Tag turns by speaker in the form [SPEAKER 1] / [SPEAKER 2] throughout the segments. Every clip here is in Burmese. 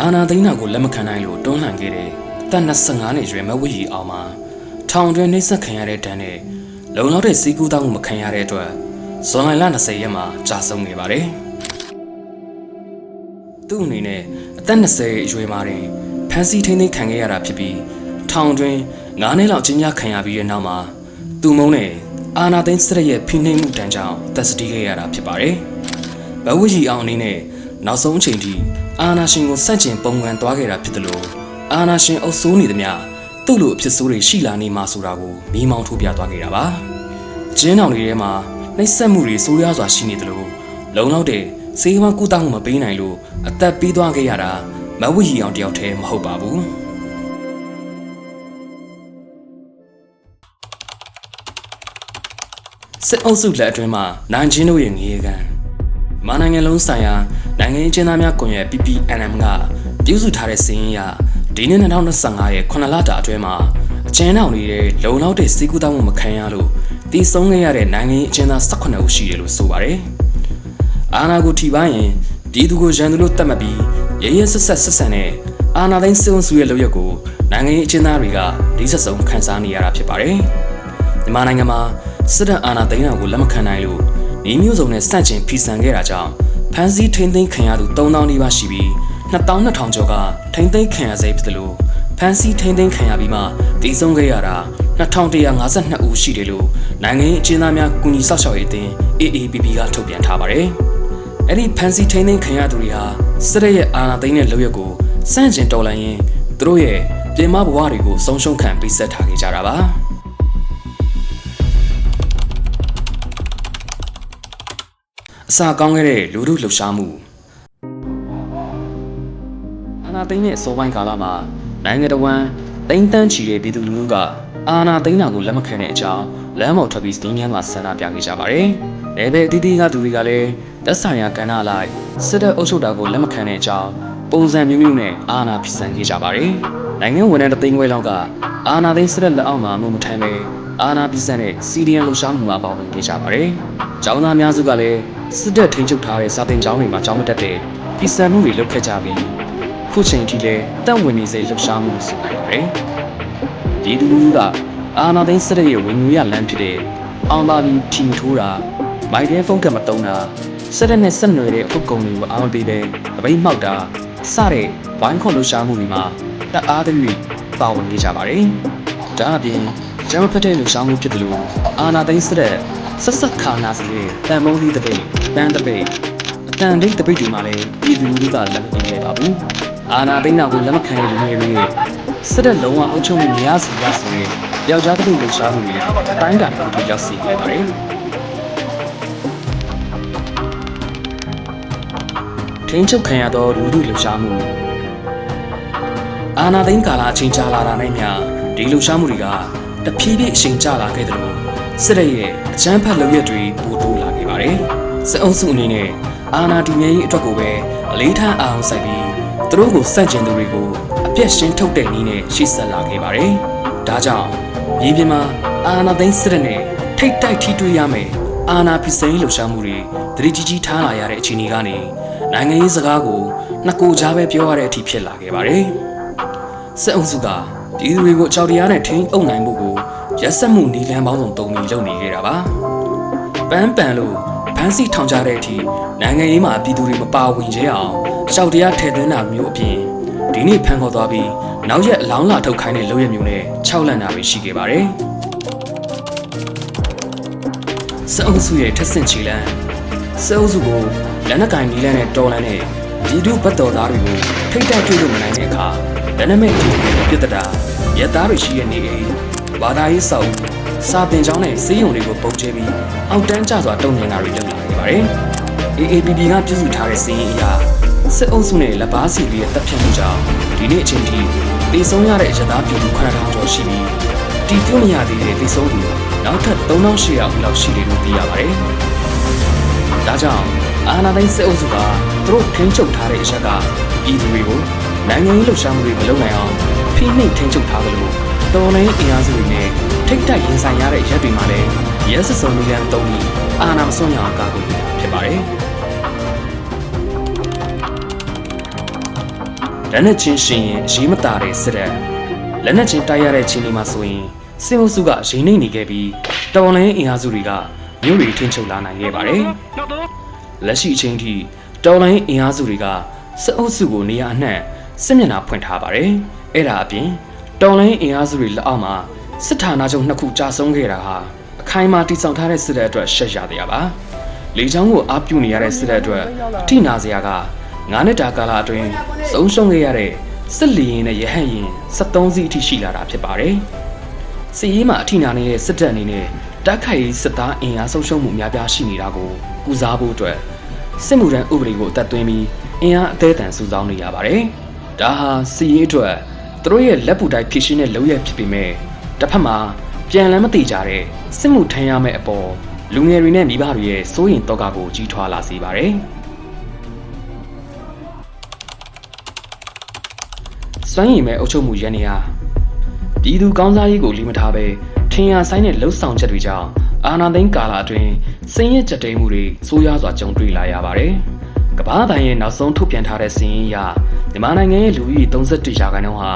[SPEAKER 1] အာနာသိန်းနာကိုလက်မခံနိုင်လို့တွန်းလှန်ခဲ့တဲ့အသက်25နှစ်ရွယ်မဝီရီအောင်မှာထောင်တွင်နှိပ်စက်ခံရတဲ့ဒဏ်နဲ့လုံလောက်တဲ့စီးကူးတောင်းမှုမခံရတဲ့အတွက်ဇွန်လ20ရက်မှာကြာဆုံးခဲ့ပါတယ်။သူ့အနေနဲ့အသက်20အရွယ်မှာတင်ဖမ်းဆီးထိန်းသိမ်းခံခဲ့ရတာဖြစ်ပြီးထောင်တွင်9နှစ်လောက်ကျဉ်းကျခံရပြီးတဲ့နောက်မှာသူမုန်းနဲ့အာနာသိန်းစရက်ရဲ့ဖိနှိပ်မှုတန်းကြောင့်သက်စတီးခဲ့ရတာဖြစ်ပါတယ်။ဘဝကြီးအောင်အနေနဲ့နောက်ဆုံးအချိန်ထိအာနာရှင်ကိုစန့်ကျင်ပုံကန်သွားခဲ့တာဖြစ်တယ်လို့အာနာရှင်အုပ်စိုးနေသမျှသူ့လိုအဖြစ်ဆိုးတွေရှိလာနေမှာဆိုတာကိုမိမောင်းထုတ်ပြသွားခဲ့တာပါ။ကျင်းတောင်တွေထဲမှာနှိပ်စက်မှုတွေဆိုးရွားစွာရှိနေတယ်လို့လုံလောက်တဲ့စေဝါကုသမှုမပေးနိုင်လို့အသက်ပေးသွားခဲ့ရတာမဝီအောင်တယောက်တည်းမဟုတ်ပါဘူး။စစ်အုပ်စုလက်အတွင်းမှာနိုင်ချင်းတို့ရဲ့ငရေကန်မနိုင်ငံလုံးဆိုင်ရာနိုင်ငံရေးကျင်းသားများကွန်ရက် PPNM ကပြုစုထားတဲ့စီးရင်ရဒီနှစ်2025ရဲ့9လတာအတွင်းမှာအကျဉ်းထောင်တွေရဲ့လုံလောက်တဲ့စီးကူးတောင်းမှုမခံရလို့တည်ဆုံးခဲ့ရတဲ့နိုင်ငံရေးအကျဉ်းသား18ဦးရှိတယ်လို့ဆိုပါတယ်။အာဏာကိုထိပါရင်ဒီသူကိုရန်သူလို့သတ်မှတ်ပြီးရရဆက်ဆန်တဲ့အာဏာသိမ်းစစ်အုပ်စုရဲ့လုပ်ရက်ကိုနိုင်ငံရေးအကျဉ်းသားတွေကဒီဆက်ဆုံးခံစားနေရတာဖြစ်ပါတယ်။မြန်မာနိုင်ငံမှာစစ်တပ်အာဏာသိမ်းတာကိုလက်မခံနိုင်လို့ဤမျိုးစုံနဲ့စန့်ကျင်ဖီဆန်ခဲ့တာကြောင့်ဖမ်းဆီးထိန်းသိမ်းခံရသူ3000နီးပါးရှိပြီး2200ကျော်ကထိန်းသိမ်းခံရစေဖြစ်တယ်လို့ဖမ်းဆီးထိန်းသိမ်းခံရပြီးမှတည်ဆုံးခဲ့ရတာ2152ဦးရှိတယ်လို့နိုင်ငံရေးအကျဉ်းသားများကူညီစောင့်ရှောက်ရေးအသင်း AAPP ကထုတ်ပြန်ထားပါတယ်။အဲ့ဒီဖမ်းဆီးထိန်းသိမ်းခံရသူတွေဟာစစ်တပ်ရဲ့အာဏာသိမ်းတဲ့လုပ်ရက်ကိုစန့်ကျင်တော်လှန်ရင်းသူတို့ရဲ့ပြင်မဘဝတွေကိုဆုံးရှုံးခံပေးဆက်ထားခဲ့ကြတာပါ။အစာကောင်းခဲ့တဲ့လူထုလှုပ်ရှားမှုအာဏာသိမ်းတဲ့အစောပိုင်းကာလမှာနိုင်ငံတော်ဝန်တိမ့်တန်းချီတဲ့ပြည်သူလူထုကအာဏာသိမ်းတာကိုလက်မခံတဲ့အကြောင်းလမ်းပေါ်ထွက်ပြီးစင်းမြန်းမှာဆန္ဒပြခဲ့ကြပါတယ်။နယ်ပယ်အသီးသီးကသူတွေကလည်းသက်ဆိုင်ရာကဏ္ဍအလိုက်စစ်တပ်အုပ်ချုပ်တာကိုလက်မခံတဲ့အကြောင်းပုံစံမျိုးမျိုးနဲ့အာဏာဖီဆန်ခဲ့ကြပါတယ်။နိုင်ငံဝန်ထမ်း3သိန်းခွဲလောက်ကအာဏာသိမ်းစစ်တပ်လက်အောက်မှာမထမ်းပဲအာဏာဖီဆန်တဲ့စီဒီအန်လှုပ်ရှားမှုမှာပါဝင်ခဲ့ကြပါတယ်။ကျောင်းသားများစုကလည်းစစ်တပ်ထိန်းချုပ်ထားတဲ့စာသင်ကျောင်းတွေမှာကျောင်းမတက်တဲ့ဖီဆန်မှုတွေလုပ်ခဲ့ကြပြီးခုချိန်ထိလည်းတပ်ဝင်နေစေလှုပ်ရှားမှုဆိုနိုင်ပါတယ်။ဒီလူကအာဏာသိမ်းစစ်တပ်ရဲ့ဝင်ငွေရလမ်းဖြစ်တဲ့အောင်သာပြီးထီထိုးတာမိုက်တဲဖုန်းကမတုံးတာစစ်တပ်နဲ့ဆက်နွယ်တဲ့အုပ်ကုံတွေကိုအားမပေးပဲအပိတ်မှောက်တာစတဲ့ဝိုင်းခွန်လှုပ်ရှားမှုတွေမှာတပ်အားတွေပါဝင်နေကြပါတယ်။ဒါအပြင်ကျန်းဖက်တဲ့လှုပ်ရှားမှုဖြစ်တယ်လို့အာဏာသိမ်းစစ်တပ်ဆက်ဆက်ခါနာစီတဲ့တန်မုံသီးတပိတ်ပန်းတပိတ်အတန်ဒိတ်တပိတ်တွေမှာလည်းပြည်သူလူထုကလက်မခံခဲ့ပါဘူး။အာဏာသိမ်းတာကိုလက်မခံတဲ့လူတွေရဲ့စစ်တပ်လုံးဝအုပ်ချုပ်မှုမရစေရဆိုရင်ယောက်ျားတပိတ်လှုပ်ရှားမှုတွေအတိုင်းအတာတစ်ခုရောက်စေခဲ့ပါတယ်။ထိန်းချုပ်ခံရသောလူထုလှုပ်ရှားမှုအာဏာသိမ်းကာလအချိန်ကြာလာတာနဲ့မျှဒီလှုပ်ရှားမှုတွေကတဖြည်းဖြည်းအချိန်ကြာလာခဲ့တယ်လို့စစ်တပ်ရဲ့အကြမ်းဖက်လုပ်ရက်တွေပိုတိုးလာခဲ့ပါတယ်။စစ်အုပ်စုအနေနဲ့အာဏာတည်မြဲရေးအတွက်ကိုပဲအလေးထားအောင်စိုက်ပြီးသူတို့ကိုစန့်ကျင်သူတွေကိုအပြတ်ရှင်းထုတ်တဲ့နည်းနဲ့ရှေ့ဆက်လာခဲ့ပါတယ်။ဒါကြောင့်မြေပြင်မှာအာဏာသိမ်းစစ်တပ်နဲ့ထိတ်တိုက်ထိတွေ့ရမယ်အာဏာဖီဆန်ရေးလှုပ်ရှားမှုတွေတတိကြီးထားလာရတဲ့အခြေအနေကနေနိုင်ငံရေးစကားကိုနှစ်ကိုကြားပဲပြောရတဲ့အထိဖြစ်လာခဲ့ပါတယ်။စစ်အုပ်စုကဒီလူတွေကိုအကြောက်တရားနဲ့ထိန်းအုပ်နိုင်ဖို့ကိုရက်စက်မှုနီလန်းပေါင်းစုံတုံပြီးလုပ်နေခဲ့တာပါ။ပန်းလို့ဖမ်းဆီးထောင်ချတဲ့အထိနိုင်ငံရေးမှာပြည်သူတွေမပါဝင်ကြအောင်ရှောက်တရားထည့်သွင်းတာမျိုးအပြင်ဒီနေ့ဖမ်းခေါ်သွားပြီးနောက်ရက်အလောင်းလာထုတ်ခိုင်းတဲ့လုပ်ရမျိုးနဲ့၆လန့်တာပဲရှိခဲ့ပါတယ်။စစ်အုပ်စုရဲ့ထက်ဆင့်ချီလန်းစစ်အုပ်စုကိုလက်နက်ကင်နီလန်းနဲ့တော်လန်းတဲ့ပြည်သူဘက်တော်သားတွေကိုထိတ်တိုက်တွေ့လို့မနိုင်တဲ့အခါလက်နက်မဲ့ကြီးပြစ်တတာရက်သားတွေရှိရနေတယ်ဘာသာရေးဆောက်စာသင်ကျောင်းနဲ့စေးရုံတွေကိုပုံကျဲပြီးအောက်တန်းကျစွာတုံ့ပြန်တာတွေလုပ်လာနေပါတယ်။ AAPP ကပြုစုထားတဲ့စီးရင်အရာစစ်အုပ်စုနဲ့လက်ပါစီတွေရဲ့တပ်ဖြတ်မှုကြောင့်ဒီနေ့အချိန်ထိတေဆုံးရတဲ့အရသာပြည်သူ9000ကျော်ရှိပြီးတီးကျုံမရသေးတဲ့တေဆုံးသူနောက်ထပ်3800ဦးလောက်ရှိတယ်လို့သိရပါတယ်။ဒါကြောင့်အာဏာသိမ်းစစ်အုပ်စုကသူတို့ထိန်းချုပ်ထားတဲ့အရက်ကပြည်သူတွေကိုနိုင်ငံရေးလှုပ်ရှားမှုတွေမလုပ်နိုင်အောင်ဖိနှိပ်ထိန်းချုပ်ထားသလိုတော်လိုင်းအင်အားစုတွေနဲ့ထိတ်တိုက်ရင်ဆိုင်ရတဲ့ရက်တွေမှာလည်းရဲစစုံလူရန်တုံးပြီးအာဏာမစွန့်ရအောင်ကာကွယ်နေတာဖြစ်ပါတယ်။ လက်နဲ့ချင်းရှင်ရင်ရေးမတာတဲ့စစ်တပ်လက်နဲ့ချင်းတိုက်ရတဲ့ချင်းဒီမှာဆိုရင်စစ်အုပ်စုကရိမ့်နေခဲ့ပြီးတော်လိုင်းအင်အားစုတွေကမြို့တွေထင်းချုပ်လာနိုင်ခဲ့ပါတယ်လက်ရှိအချိန်ထိတော်လိုင်းအင်အားစုတွေကစစ်အုပ်စုကိုနေရာအနှံ့စစ်မျက်နှာဖွင့်ထားပါတယ်အဲ့ဒါအပြင်တော်လိုင်းအင်အားစုတွေလက်အောက်မှာစစ်ဌာနချုပ်နှစ်ခုကြာဆုံးခဲ့တာဟာအခိုင်အမာတည်ဆောက်ထားတဲ့စစ်တပ်အတွက်ရှက်ရတရားပါလေချောင်းကိုအားပြုနေရတဲ့စစ်တပ်အတွက်အထိနာစရာက9နှစ်တာကာလအတွင်းဆုံးရှုံးခဲ့ရတဲ့စစ်လီရင်နဲ့ရဟတ်ရင်73စီးအထိရှိလာတာဖြစ်ပါတယ်စစ်ရေးမှာအထိနာနေတဲ့စစ်တပ်အနေနဲ့တိုက်ခိုက်ရေးစစ်သားအင်အားဆုံးရှုံးမှုအများပြားရှိနေတာကိုကုစားဖို့အတွက်စစ်မှုထမ်းဥပဒေကိုအသက်သွင်းပြီးအင်အားအသေးအံစုဆောင်းနေရပါတယ်ဒါဟာစစ်ရေးအတွက်သူတို့ရဲ့လက်ပူတိုက်ဖြစ်ရှင်းတဲ့လုပ်ရဖြစ်ပေမဲ့တစ်ဖက်မှာပြန်လည်မသိကြတဲ့စစ်မှုထမ်းရမယ့်အပေါ်လူငယ်တွေနဲ့မိဘတွေရဲ့စိုးရိမ်တော့ကကိုကြီးထွားလာစေပါတယ်စွမ်းရည်မဲ့အုပ်ချုပ်မှုရန်နေဟာပြည်သူကောင်းစားရေးကိုလီမထားပဲထင်ရဆိုင်တဲ့လှုပ်ဆောင်ချက်တွေကြောင့်အာဏာသိမ်းကာလအတွင်းစင်ရဲ့ကြက်တိမ်မှုတွေဆိုးရွားစွာကြုံတွေ့လာရပါတယ်။ကမ္ဘာ့ဘဏ်ရဲ့နောက်ဆုံးထုတ်ပြန်ထားတဲ့စာရင်းအရမြန်မာနိုင်ငံရဲ့လူဦးရေ31ရာခိုင်နှုန်းဟာ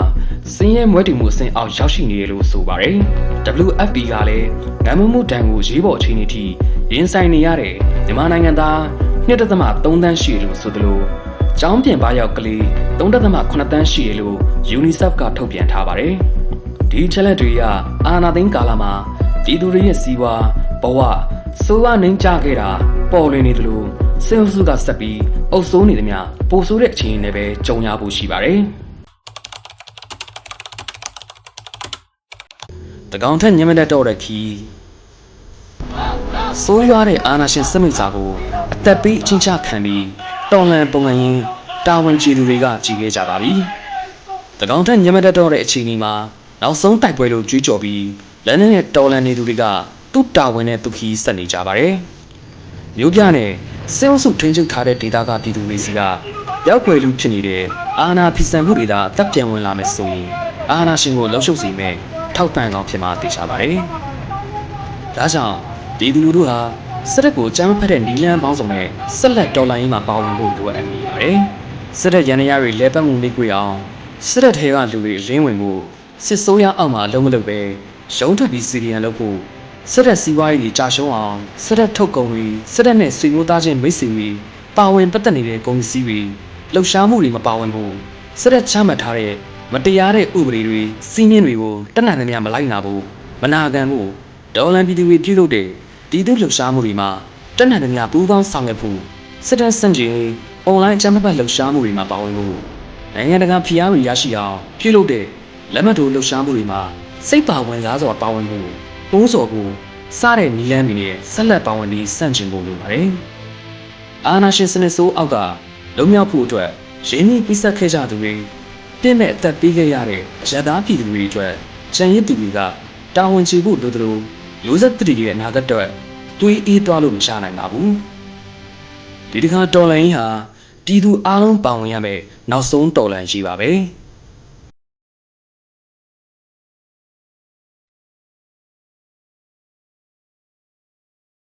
[SPEAKER 1] စင်ရဲ့မွဲတေမှုအဆင့်အောက်ရောက်ရှိနေတယ်လို့ဆိုပါတယ်။ WFP ကလည်းငတ်မမှုတန်ကိုရေးပေါ်အခြေအနေထိရင်ဆိုင်နေရတဲ့မြန်မာနိုင်ငံသား2.3 သန်းရှိလို့ဆိုသလိုကျောင်းပြင်ပရောက်ကလေး3.8 သန်းရှိတယ်လို့ UNICEF ကထုတ်ပြန်ထားပါတယ်။ဒီချက်လက်တွေကအာဏာသိမ်းကာလမှာပြည်သူတွေရဲ့စီးပွားဘဝစိုးဝါနှိမ်ချခဲ့တာပေါ်လွင်နေသလိုစစ်အုပ်စုကဆက်ပြီးအုပ်စိုးနေသမျှပိုဆိုးတဲ့အခြေအနေနဲ့ပဲကြုံရဖို့ရှိပါတယ်။တကောင်ထက်ညမတက်တော့တဲ့ခီးဆိုးရွားတဲ့အာဏာရှင်စစ်မိတ်စာကိုအသက်ပေးအချင်းချခံပြီးတော်လန်ပုံငရင်တာဝန်ကျေသူတွေကကြီးခဲ့ကြပါပြီ။တကောင်ထက်ညမတက်တော့တဲ့အခြေအနေမှာနောက်ဆုံးတိုက်ပွဲလို့ကြွေးကြော်ပြီးလက်နဲ့တော်လန်နေသူတွေကသူ့တာဝန်နဲ့သူခီးဆက်နေကြပါတယ်။မျိုးပြနဲ့စစ်အုပ်စုထိန်းချုပ်ထားတဲ့ဒေသကပြည်သူတွေစီကရောက်ွယ်လူဖြစ်နေတဲ့အာဏာဖီဆန်မှုတွေသာအသက်ပြန်ဝင်လာမယ်ဆိုရင်အာဏာရှင်ကိုလှုပ်ရှုပ်စေမဲ့ထောက်ပံ့ကောင်းဖြစ်မှာသိချပါတယ်။ဒါကြောင့်ပြည်သူလူထုဟာစစ်တပ်ကိုကြမ်းဖက်တဲ့နီလန်းပေါင်းစုံနဲ့ဆက်လက်တော်လှန်ရေးမှာပါဝင်ဖို့လိုအပ်နေပါတယ်။စစ်တပ်ရန်ရတွေလဲပတ်မှုနေကြအောင်စစ်တပ်ထဲကလူတွေရင်းဝင်မှုစစ်ဆိုးရအောက်မှာလုံးမလုပ်ပဲရုံးထွက်ပြီးစီရီယံလုပ်ဖို့စစ်တပ်စီးပွားရေးကြီးကြာရှုံးအောင်စစ်တပ်ထုတ်ကုန်တွေစစ်တပ်နဲ့ဆွေမျိုးသားချင်းမိတ်ဆွေတွေပါဝင်ပတ်သက်နေတဲ့ကုန်စည်တွေလှုပ်ရှားမှုတွေမပါဝင်ဘူးစစ်တပ်ချမှတ်ထားတဲ့မတရားတဲ့ဥပဒေတွေစီးမြင့်တွေကိုတနင်္လာနေ့မလိုက်နာဘူးမနာခံဘူးဒေါ်လန်ပြည်သူတွေပြုလုပ်တဲ့ပြည်သူလှုပ်ရှားမှုတွေမှာတနင်္လာနေ့ပူးပေါင်းဆောင်ရွက်ဖို့စစ်တပ်စန့်ကျင်အွန်လိုင်းအကြမ်းဖက်လှုပ်ရှားမှုတွေမှာပါဝင်ဖို့နိုင်ငံတကာဖိအားတွေရရှိအောင်ပြုလုပ်တဲ့လက်မှတ်ထိုးလှုပ်ရှားမှုတွေမှာစိတ်ပါဝင်စားစွာပါဝင်ဖို့ပုံးစော်ဖို့စတဲ့နီလန်းတွေနဲ့ဆက်လက်ပါဝင်ပြီးစန့်ကျင်ဖို့လိုပါတယ်။အာနာရှင်စနစ်ဆိုးအောက်ကလုံမြောက်ဖို့အတွက်ရင်းနှီးပြီးဆက်ခဲ့ကြသူတွေပြည့်မဲ့အသက်ပေးခဲ့ရတဲ့ရသားပြည်သူတွေအတွက်ချန်ရစ်သူတွေကတာဝန်ချဖို့လိုသလိုမျိုးဆက်တည်ရဲ့အနာဂတ်အတွက်တွေးအေးသွားလို့မရှာနိုင်ပါဘူး။ဒီတစ်ခါတော်လိုင်းဟာပြည်သူအားလုံးပါဝင်ရမယ်နောက်ဆုံးတော်လှန်ရေးပါပဲ။